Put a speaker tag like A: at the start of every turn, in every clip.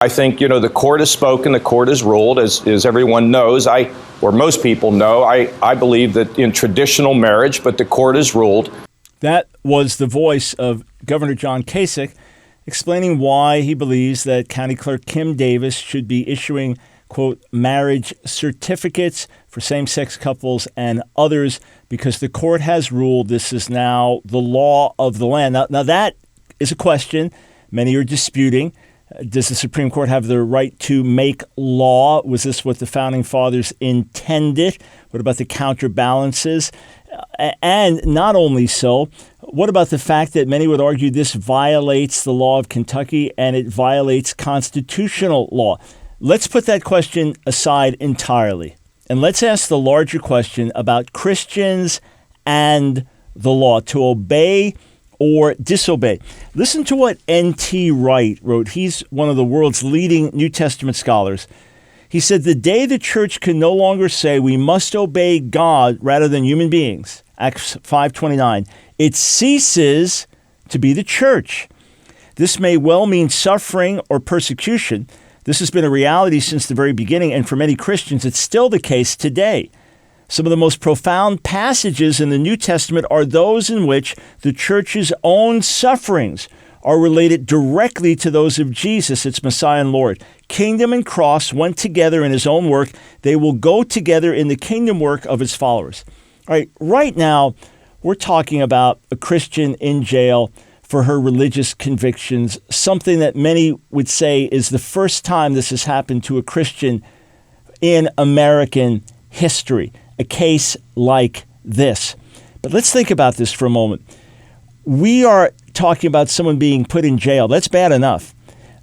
A: I think, the court has spoken, the court has ruled, as everyone knows, or most people know, I believe that in traditional marriage, but the court has ruled.
B: That was the voice of Governor John Kasich explaining why he believes that County Clerk Kim Davis should be issuing, quote, marriage certificates for same-sex couples and others because the court has ruled this is now the law of the land. Now that is a question many are disputing. Does the Supreme Court have the right to make law? Was this what the Founding Fathers intended? What about the counterbalances? And not only so, what about the fact that many would argue this violates the law of Kentucky and it violates constitutional law? Let's put that question aside entirely. And let's ask the larger question about Christians and the law, to obey or disobey. Listen to what N.T. Wright wrote. He's one of the world's leading New Testament scholars. He said, the day the church can no longer say we must obey God rather than human beings, Acts 5:29, it ceases to be the church. This may well mean suffering or persecution. This has been a reality since the very beginning, and for many Christians, it's still the case today. Some of the most profound passages in the New Testament are those in which the church's own sufferings are related directly to those of Jesus, its Messiah and Lord. Kingdom and cross went together in his own work. They will go together in the kingdom work of his followers. All right, right now, we're talking about a Christian in jail for her religious convictions, something that many would say is the first time this has happened to a Christian in American history. A case like this. But let's think about this for a moment. We are talking about someone being put in jail. That's bad enough.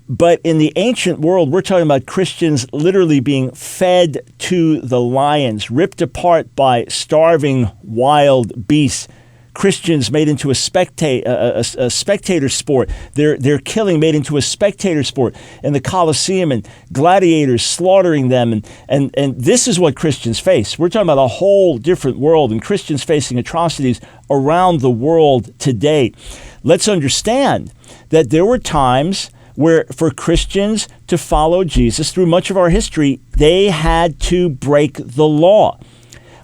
B: But in the ancient world, we're talking about Christians literally being fed to the lions, ripped apart by starving wild beasts. Christians made into a spectator sport. Their killing made into a spectator sport in the Colosseum, and gladiators slaughtering them. And this is what Christians face. We're talking about a whole different world, and Christians facing atrocities around the world today. Let's understand that there were times where for Christians to follow Jesus through much of our history, they had to break the law.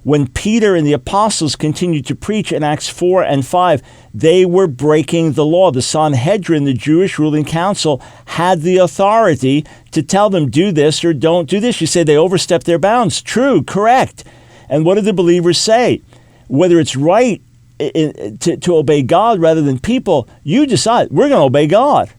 B: When Peter and the apostles continued to preach in Acts 4 and 5, they were breaking the law. The Sanhedrin, the Jewish ruling council, had the authority to tell them, do this or don't do this. You say they overstepped their bounds. True, correct. And what did the believers say? Whether it's right to obey God rather than people, you decide. We're going to obey God.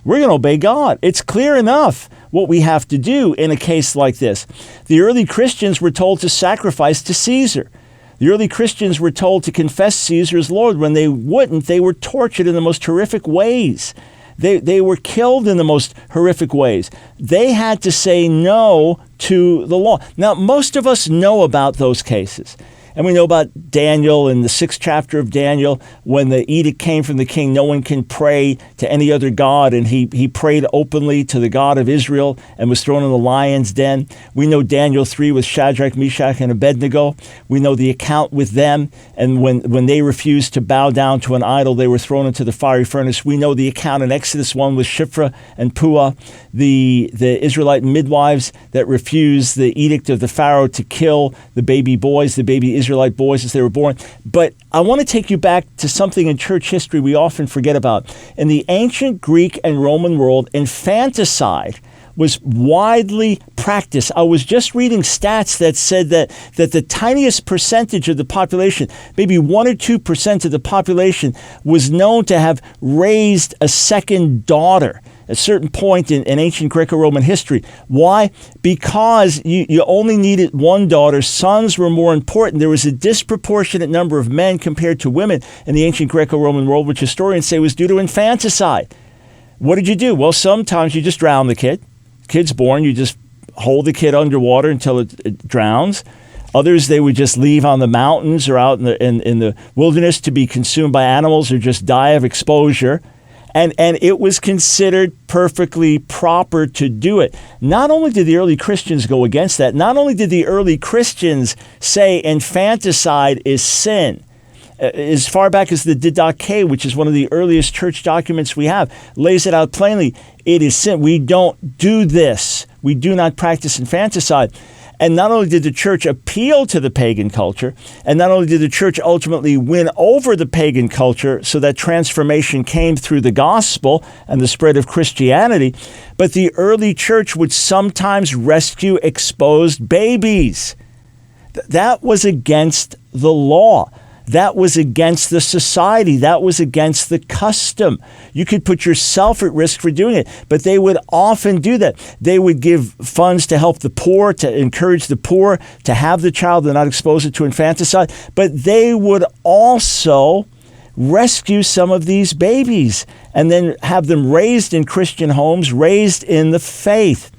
B: We're going to obey God. It's clear enough what we have to do in a case like this. The early Christians were told to sacrifice to Caesar. The early Christians were told to confess Caesar as Lord. When they wouldn't, they were tortured in the most horrific ways. They were killed in the most horrific ways. They had to say no to the law. Now, most of us know about those cases. And we know about Daniel in the 6th chapter of Daniel, when the edict came from the king, no one can pray to any other god. And he prayed openly to the God of Israel and was thrown in the lion's den. We know Daniel 3 with Shadrach, Meshach, and Abednego. We know the account with them. And when they refused to bow down to an idol, they were thrown into the fiery furnace. We know the account in Exodus 1 with Shiphrah and Puah, the Israelite midwives that refused the edict of the Pharaoh to kill the baby boys, the baby Israelite boys as they were born. But I want to take you back to something in church history we often forget about. In the ancient Greek and Roman world, infanticide was widely practiced. I was just reading stats that said that the tiniest percentage of the population, maybe 1 or 2% of the population, was known to have raised a second daughter at a certain point in ancient Greco-Roman history. Why? Because you only needed one daughter. Sons were more important. There was a disproportionate number of men compared to women in the ancient Greco-Roman world, which historians say was due to infanticide. What did you do? Well, sometimes you just drown the kid. Kid's born, you just hold the kid underwater until it drowns. Others, they would just leave on the mountains or out in the wilderness to be consumed by animals or just die of exposure. And it was considered perfectly proper to do it. Not only did the early Christians go against that, not only did the early Christians say infanticide is sin, as far back as the Didache, which is one of the earliest church documents we have, lays it out plainly. It is sin. We don't do this. We do not practice infanticide. And not only did the church appeal to the pagan culture, and not only did the church ultimately win over the pagan culture so that transformation came through the gospel and the spread of Christianity, but the early church would sometimes rescue exposed babies. That was against the law. That was against the society. That was against the custom. You could put yourself at risk for doing it, but they would often do that. They would give funds to help the poor, to encourage the poor to have the child and not expose it to infanticide, but they would also rescue some of these babies and then have them raised in Christian homes, raised in the faith.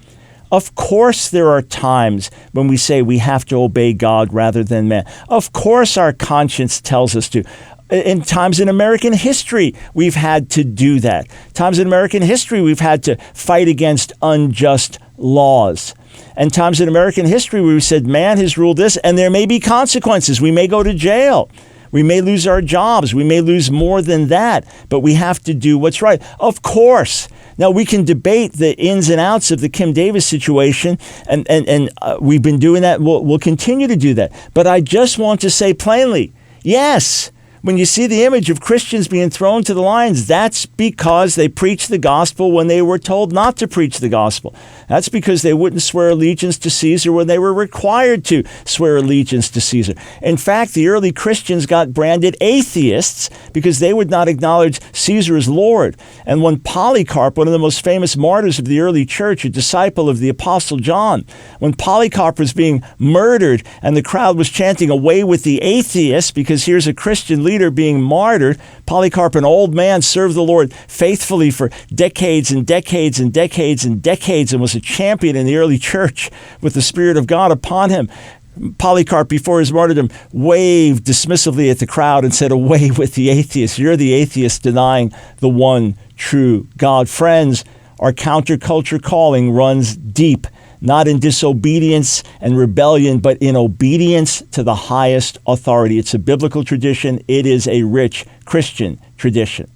B: Of course, there are times when we say we have to obey God rather than man. Of course, our conscience tells us to. In times in American history, we've had to do that. Times in American history, we've had to fight against unjust laws. And times in American history, where we said, man has ruled this, and there may be consequences. We may go to jail. We may lose our jobs. We may lose more than that, but we have to do what's right. Of course. Now, we can debate the ins and outs of the Kim Davis situation, and we've been doing that. We'll continue to do that. But I just want to say plainly, yes, when you see the image of Christians being thrown to the lions, that's because they preached the gospel when they were told not to preach the gospel. That's because they wouldn't swear allegiance to Caesar when they were required to swear allegiance to Caesar. In fact, the early Christians got branded atheists because they would not acknowledge Caesar as Lord. And when Polycarp, one of the most famous martyrs of the early church, a disciple of the Apostle John, when Polycarp was being murdered and the crowd was chanting, "Away with the atheists," because here's a Christian leader being martyred, Polycarp, an old man, served the Lord faithfully for decades and decades and decades and decades and was a champion in the early church with the Spirit of God upon him. Polycarp, before his martyrdom, waved dismissively at the crowd and said, "Away with the atheists. You're the atheist denying the one true God." Friends, our counterculture calling runs deep, not in disobedience and rebellion, but in obedience to the highest authority. It's a biblical tradition. It is a rich Christian tradition.